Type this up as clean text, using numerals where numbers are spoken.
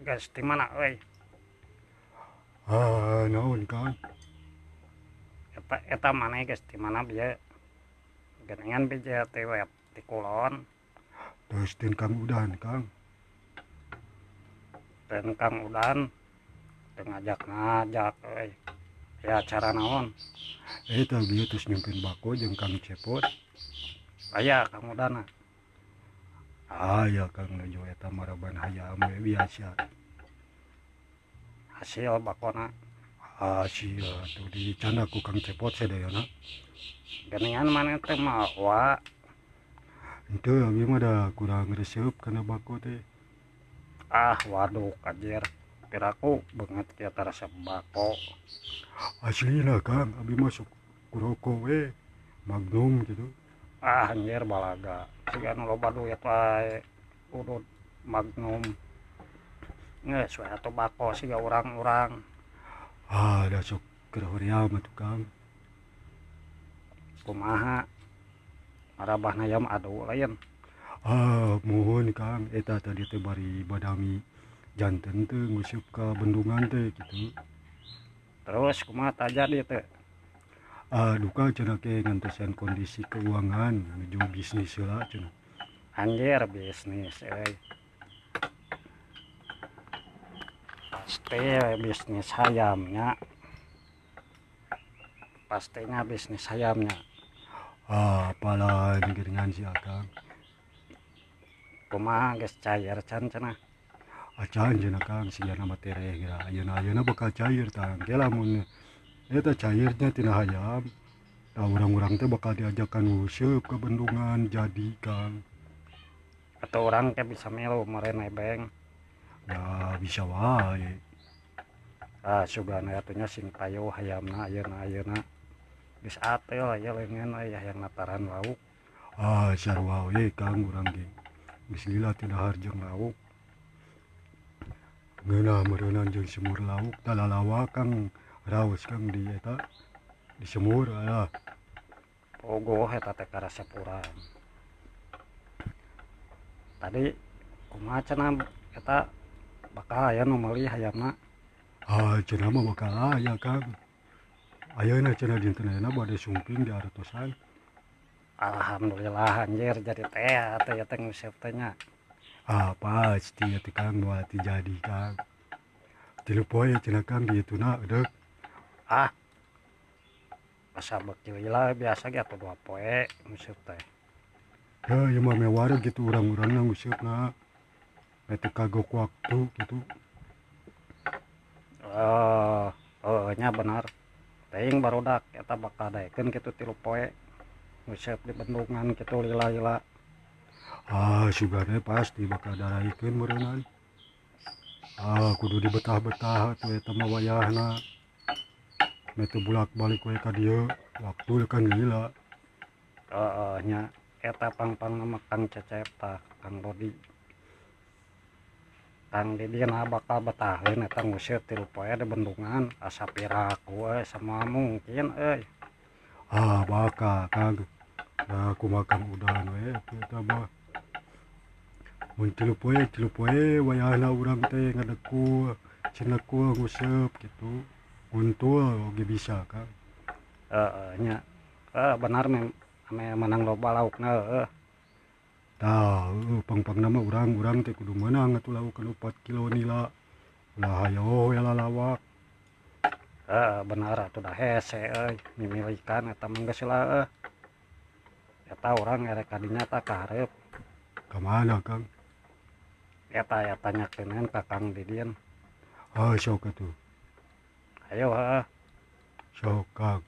Gas di mana euy? Naon Kang? Eta maneh gas di mana bieu? Geningan bija teh web di kulon Terus tin Kang Udan Kang. dan Kang Udan teu ngajak-ngajak euy. Ya acara naon? Eta bieu terus nyumpin bako jeung Kang Cepot. Aya Kang Udan. Ya Kang nuju eta maraban hayam we biasa. Hasil bakona Sia tuh dicanda ku Kang Cepot sadayana. geningan maneh teh mawa Henteu abi mah da kurang resep kana bako teh. waduh kajir piraku banget kieu teh resep bako. Aslina Kang, abi masuk kuroko we Magnum gitu. Anjir balaga siga nu loba duit wae udud Magnum geus we atuh bako siga urang-urang. Da sok keur hoream atuh Kang. Kumaha marabahna yam adu lain. Mohon Kang, eta tadi teh bari badami janten teh nguseup ka bendungan teh gitu. Terus kumaha tajadi teh? Duka cenah ke ngantosan kondisi keuangan menuju bisnis heula cenah. Anjir bisnis euy. Pasti bisnis hayamnya. Pastinya bisnis hayamnya. Apalah geuningan si Akang. Kumaha geus cair can cenah. Acan cenah Kang sigana mah tereh geura ayeuna bakal cair tang. Ke lamun eta cairnya tina hayam, urang-urang teh bakal diajakan nguseup ke bendungan jadi Kang. Atuh urang teh bisa milu mere nebeng. Ya bisa wae. Sugana atunya sing payu hayamna ayeuna. Geus ateul aya leungeun we hayang nataran lauk. Sarua we Kang urang ge. Geus lila teu dahar jeung lauk. Ngeunah meureunana jeung semur lauk talalawa Kang raos Kang di eta di semur Pogoh eta teh karesep urang. Tadi kumaha cenah eta bakal aya nu meuli hayamna. Cenah mah bakal aya Kang. Ayeuna cenah dinten bade sumping di aretosan. Alhamdulillah anjir jadi teh atuh ya teh nguseup teh nya. Pasti atuh Kang nu hati jadi Kang. 3 poe cenah Kang diituna eudeuh. Asa beuki lila biasa ge atuh 2 poe nguseup teh. Ieu mah mewar gitu urang-urangna nguseup na. Eta kagok waktu gitu. Nya bener. Teuing barudak eta bakal daekeun kitu 3 poe nguseup di bendungan kitu lila-lila. Sugana pasti bakal daraikeun meureunana. Kudu dibetah-betah atuh eta mah wayahna. Mete bulak-balik we ka dieu, waktu kan lila. Nya eta pang-pang nama Kang Cecep tah Kang Rodi. Kang Didina bakal betaheun eta nguseup 3 poe di bendungan asa piraku we sama mungkin euy. Bakal Kang. Kumaha Kang Udan we atuh eta mah. Mun 3 poe wayahna urang teh ngadekul, cinekul nguseup gitu. Untul oge bisa Kang. Nya benar ame menang loba laukna heueuh. Pang-pangna mah urang teh kudu meunang atuh laukeun 4 kilo nila. Ulah hayo we lalawak. Benar atuh dah hese euy mimilikan eta mah geus heula. Eta urang erek kadinya tah kahareup. Ka mana Kang? Eta tanyakeun ka Kang Didin. Sok atuh. Ayo Sok Kang.